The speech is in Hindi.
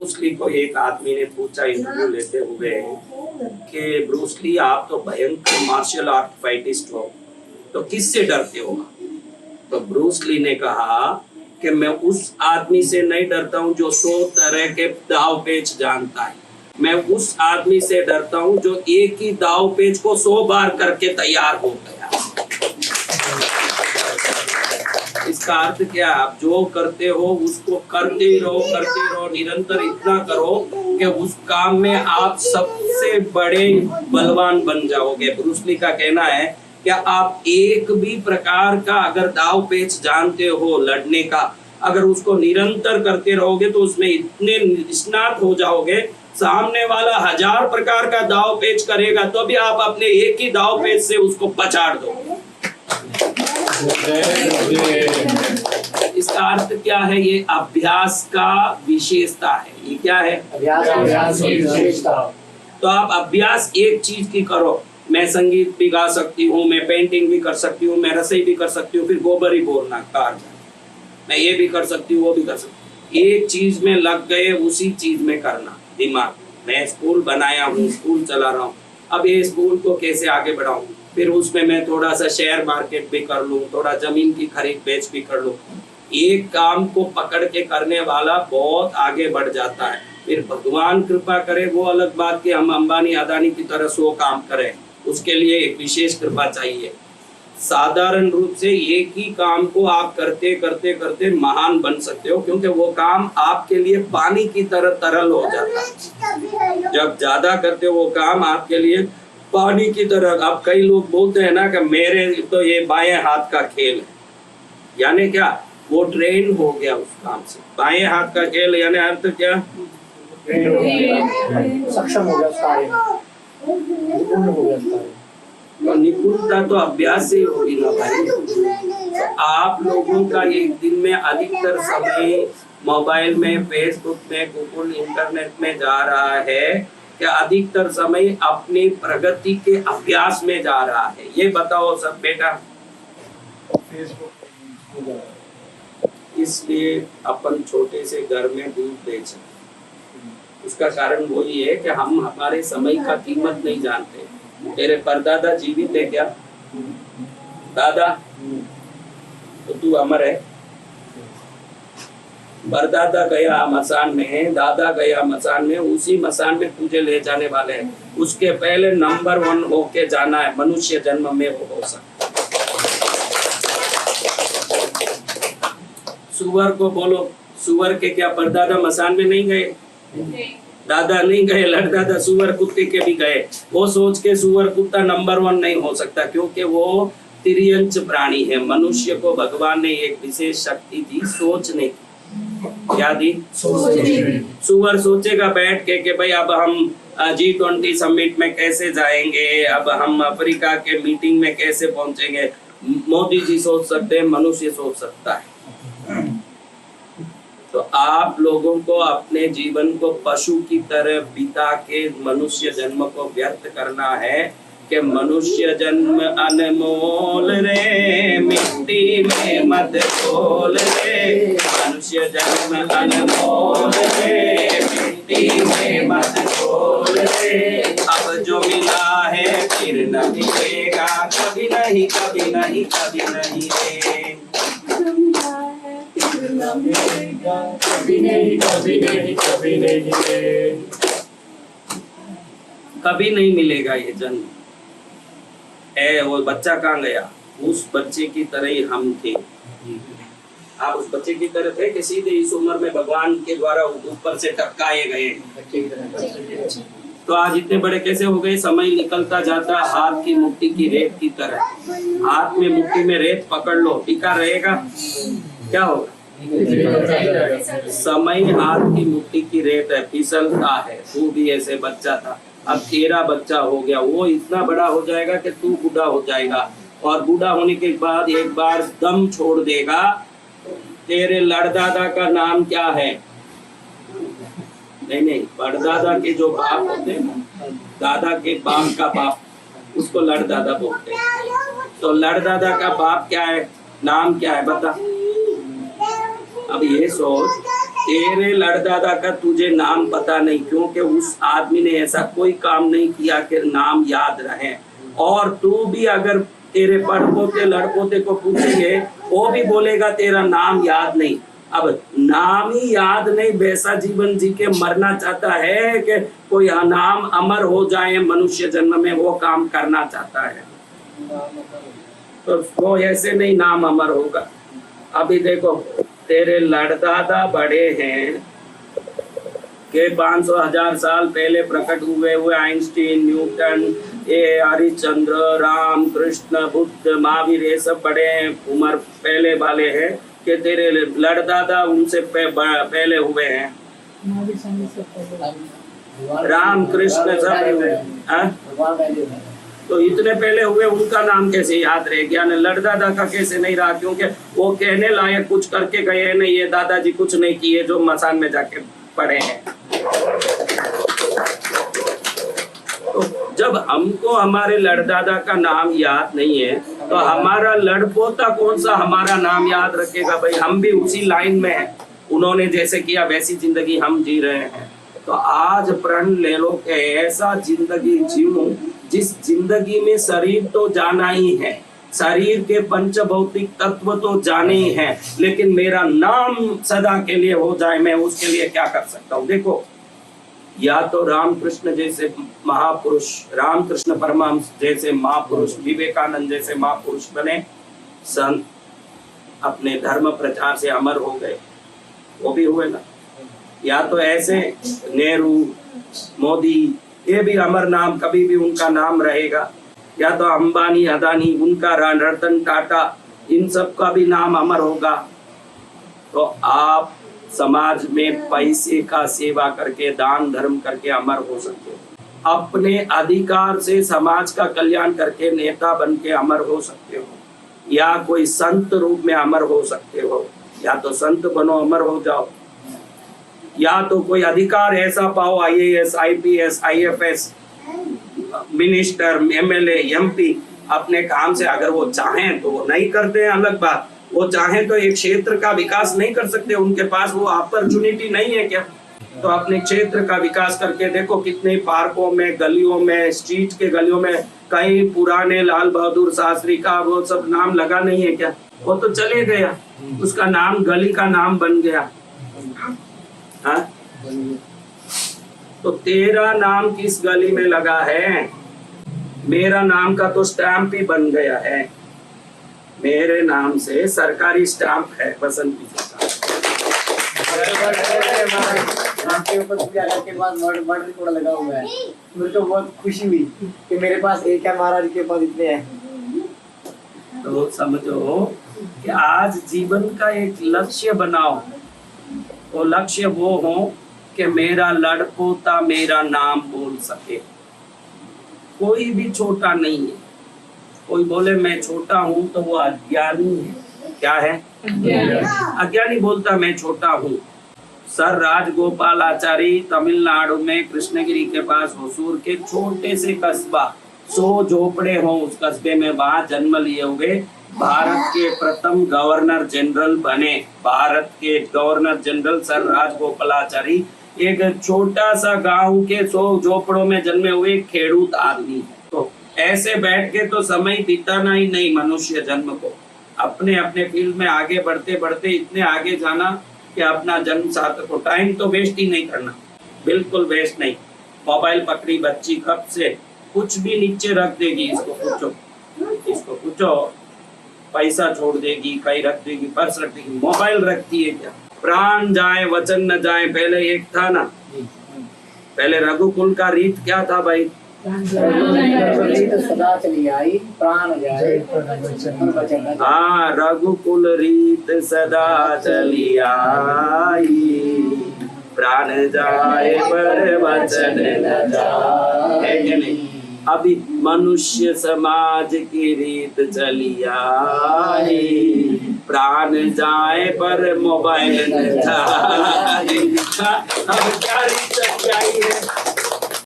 ब्रूस ली को एक आदमी ने पूछा इंटरव्यू लेते हुए कि ब्रूस ली, आप तो भयंकर मार्शल आर्ट फाइटिस्ट हो, तो किससे डरते हो? तो ब्रूस ली ने कहा कि मैं उस आदमी से नहीं डरता हूं जो 100 तरह के दाव पेच जानता है। मैं उस आदमी से डरता हूं जो एक ही दाव पेच को 100 बार करके तैयार हो गया। इसका अर्थ क्या? आप जो करते हो उसको करते रहो, निरंतर इतना करो कि उस काम में आप सबसे बड़े बलवान बन जाओगे। ब्रूस ली का कहना है कि आप एक भी प्रकार का अगर दाव पेच जानते हो लड़ने का, अगर उसको निरंतर करते रहोगे तो उसमें इतने निष्णात हो जाओगे, सामने वाला 1000 प्रकार का दाव पेच करेगा तो भी आप अपने एक ही दाव पेच से उसको पछाड़ दोगे। इसका अर्थ क्या है? ये अभ्यास का विशेषता है। ये क्या है? अभ्यास की विशेषता। तो आप अभ्यास एक चीज की करो। मैं संगीत भी गा सकती हूँ, मैं पेंटिंग भी कर सकती हूँ, मैं रसोई भी कर सकती हूँ, फिर गोबर ही बोलना कार, मैं ये भी कर सकती हूँ, वो भी कर सकती हूँ। एक चीज में लग गए, उसी चीज में करना दिमाग। मैं स्कूल बनाया हूँ, स्कूल चला रहा हूँ, अब ये स्कूल को कैसे आगे बढ़ाऊं, फिर उसमें मैं थोड़ा सा शेयर मार्केट भी कर लूं, थोड़ा जमीन की खरीद बेच भी कर लूं। एक काम को पकड़ के करने वाला बहुत आगे बढ़ जाता है। फिर भगवान कृपा करे, वो अलग बात कि हम अंबानी अदानी की तरह 100 काम करें, उसके लिए एक विशेष कृपा चाहिए। साधारण रूप से एक ही काम को आप करते करते करते महान बन सकते हो, क्योंकि वो काम आपके लिए पानी की तरह तरल हो जाता है। जब ज्यादा करते हो वो काम आपके लिए पानी की तरह। अब कई लोग बोलते हैं ना कि मेरे तो ये बाएं हाथ का खेल है, यानी क्या? वो ट्रेन हो गया उस काम से। बाएं हाथ का खेल यानी अर्थ क्या? सक्षम हो गया, निपुण हो गया। तो निपुणता तो अभ्यास से ही होगी ना भाई। तो आप लोगों का एक दिन में अधिकतर समय मोबाइल में, फेसबुक में, गूगल इंटरनेट में जा रहा है कि अधिकतर समय अपनी प्रगति के अभ्यास में जा रहा है? ये बताओ सब बेटा। इसलिए अपन छोटे से घर में दूध बेच, उसका कारण वही है कि हम हमारे समय का कीमत नहीं जानते। तेरे परदादा जीवित है क्या? दादा तो तू अमर है। परदादा गया मसान में, दादा गया मसान में, उसी मसान में तुझे ले जाने वाले हैं। उसके पहले नंबर 1 होके जाना है। मनुष्य जन्म में वो हो सकता। सुअर को बोलो, सुअर के क्या परदादा मसान में नहीं गए? दादा नहीं गए, लड़दादा सुअर कुत्ते के भी गए। वो सोच के सुअर कुत्ता नंबर 1 नहीं हो सकता, क्योंकि वो तिर्यंच प्राणी है। मनुष्य को भगवान ने एक विशेष शक्ति दी, सोचने की। क्या दी? सुअर सोचेगा बैठ के कि भाई अब हम G20 समिट में कैसे जाएंगे, अब हम अफ्रीका के मीटिंग में कैसे पहुंचेंगे। मोदी जी सोच सकते हैं, मनुष्य सोच सकता है। तो आप लोगों को अपने जीवन को पशु की तरह बिता के मनुष्य जन्म को व्यर्थ करना है कि मनुष्य जन्म अनमोल रे, मिट्टी में मत खोल रे। मनुष्य जन्म अनमोल रे, मिट्टी में मत खोल रे। अब जो मिला है फिर न मिलेगा, कभी नहीं, कभी नहीं, कभी नहीं रे। कभी नहीं, कभी नहीं, कभी नहीं रे। कभी नहीं मिलेगा ये जन्म। वो बच्चा कहाँ गया? उस बच्चे की तरह ही हम थे। आप उस बच्चे की तरह थे कि सीधे इस उम्र में भगवान के द्वारा ऊपर से टपकाए गए? तो आज इतने बड़े कैसे हो गए? समय निकलता जाता हाथ की मुट्ठी की रेत की तरह। हाथ में मुट्ठी में रेत पकड़ लो, टिका रहेगा? क्या होगा? समय हाथ की मुट्ठी की रेत है, फिसलता है। तू भी ऐसे बच्चा था, अब तेरा बच्चा हो गया, वो इतना बड़ा हो जाएगा कि तू बूढ़ा हो जाएगा, और बूढ़ा होने के बाद एक बार दम छोड़ देगा। तेरे लड़दादा का नाम क्या है? नहीं, परदादा के जो बाप होते हैं, दादा के बाप का बाप, उसको लड़दादा बोलते हैं। तो लड़दादा का बाप क्या है, नाम क्या है बता। अब ये सोच तेरे लड़दादा का तुझे नाम पता नहीं, क्योंकि उस आदमी ने ऐसा कोई काम नहीं किया कि नाम याद रहे। और तू भी अगर तेरे पड़पोते लड़पोते को पूछेंगे वो भी बोलेगा तेरा नाम याद नहीं। अब नाम ही याद नहीं, वैसा जीवन जी के मरना चाहता है कि कोई नाम अमर हो जाए मनुष्य जन्म में, वो काम करना चाहता है। तो वो ऐसे नहीं नाम अमर होगा। अभी देखो तेरे लड़दादा बड़े हैं के 500,000 साल पहले प्रकट हुए आइंस्टीन, न्यूटन, ये हरिश्चंद्र, राम, कृष्ण, बुद्ध, महावीर, ये सब बड़े उम्र पहले वाले हैं कि तेरे लड़दादा उनसे पहले हुए हैं। राम कृष्ण सब तो इतने पहले हुए, उनका नाम कैसे याद रह गया? न लड़दादा का कैसे नहीं रहा? क्योंकि वो कहने लायक कुछ करके गए नहीं, ये दादाजी कुछ नहीं किए जो मसान में जाके पड़े हैं। तो जब हमको हमारे लड़दादा का नाम याद नहीं है तो हमारा लड़पोता कौन सा हमारा नाम याद रखेगा? भाई हम भी उसी लाइन में हैं, उन्होंने जैसे किया वैसी जिंदगी हम जी रहे हैं। तो आज प्रण ले लो कि ऐसा जिंदगी जीऊं जिस जिंदगी में शरीर तो जाना ही है, शरीर के पंच भौतिक तत्व तो जाने ही हैं, लेकिन मेरा नाम सदा के लिए हो जाए। मैं उसके लिए क्या कर सकता हूँ? देखो, या तो रामकृष्ण जैसे महापुरुष, रामकृष्ण परमहंस जैसे महापुरुष, विवेकानंद जैसे महापुरुष बने, संत अपने धर्म प्रचार से अमर हो गए, वो भी हुए ना। या तो ऐसे नेहरू, मोदी, ये भी अमर नाम, कभी भी उनका नाम रहेगा। या तो अंबानी, अदानी, उनका रतन टाटा, इन सब का भी नाम अमर होगा। तो आप समाज में पैसे का सेवा करके, दान धर्म करके अमर हो सकते हो। अपने अधिकार से समाज का कल्याण करके नेता बन के अमर हो सकते हो, या कोई संत रूप में अमर हो सकते हो। या तो संत बनो, अमर हो जाओ, या तो कोई अधिकार ऐसा पाओ, IAS, IPS, IFS, minister, MLA, MP, अपने काम से अगर वो चाहें तो वो नहीं करते हैं, अलग बात। वो चाहें तो एक क्षेत्र का विकास नहीं कर सकते, उनके पास वो अपॉर्चुनिटी नहीं है क्या? तो अपने क्षेत्र का विकास करके देखो, कितने पार्कों में, गलियों में, स्ट्रीट के गलियों में कई पुराने लाल बहादुर शास्त्री का वो सब नाम लगा नहीं है क्या? वो तो चले गया, उसका नाम गली का नाम बन गया। हाँ? तो तेरा नाम किस गली में लगा है? मेरा नाम का तो स्टैंप ही बन गया है। मेरे नाम से सरकारी स्टैंप है, बसंत आपके ऊपर के बाद वर्ड रिकॉर्ड लगा हुआ है। मुझे तो बहुत खुशी हुई कि मेरे पास एक है, महाराज के पास इतने हैं। तो समझो कि आज जीवन का एक लक्ष्य बनाओ। वो लक्ष्य वो हो कि मेरा लड़पोता मेरा नाम बोल सके। कोई भी छोटा नहीं है। कोई बोले मैं छोटा हूँ तो वो अज्ञानी है। क्या है? अज्ञानी बोलता मैं छोटा हूँ। सर राजगोपालाचारी तमिलनाडु में कृष्णगिरी के पास होसूर के छोटे से कस्बा, 100 झोपड़े हो उस कस्बे में, वहां जन्म लिए हुए भारत के प्रथम गवर्नर जनरल बने। भारत के गवर्नर जनरल सर राजगोपालाचारी एक छोटा सा गांव के 100 झोपड़ों में जन्मे हुए खेडूत आदमी है। तो ऐसे बैठ के तो समय बिताना ही नहीं मनुष्य जन्म को, अपने अपने फील्ड में आगे बढ़ते बढ़ते इतने आगे जाना कि अपना जन्म सार्थक को टाइम तो वेस्ट ही नहीं करना, बिल्कुल वेस्ट नहीं। मोबाइल पकड़ी बच्ची कब से कुछ भी नीचे रख देगी, इसको पूछो, पैसा छोड़ देगी, कहीं रख देगी, पर्स रख देगी, मोबाइल रखती है क्या? प्राण जाए वचन न जाए, पहले एक था ना, पहले रघुकुल का रीत क्या था भाई? सदा चली आई, प्राण जाए। हाँ, रघुकुल रीत सदा चली आई, प्राण जाए पर वचन न जाए। अभी मनुष्य समाज की रीत चली आई, प्राण जाए पर मोबाइल न जाए। अब क्या रीत चली आई है?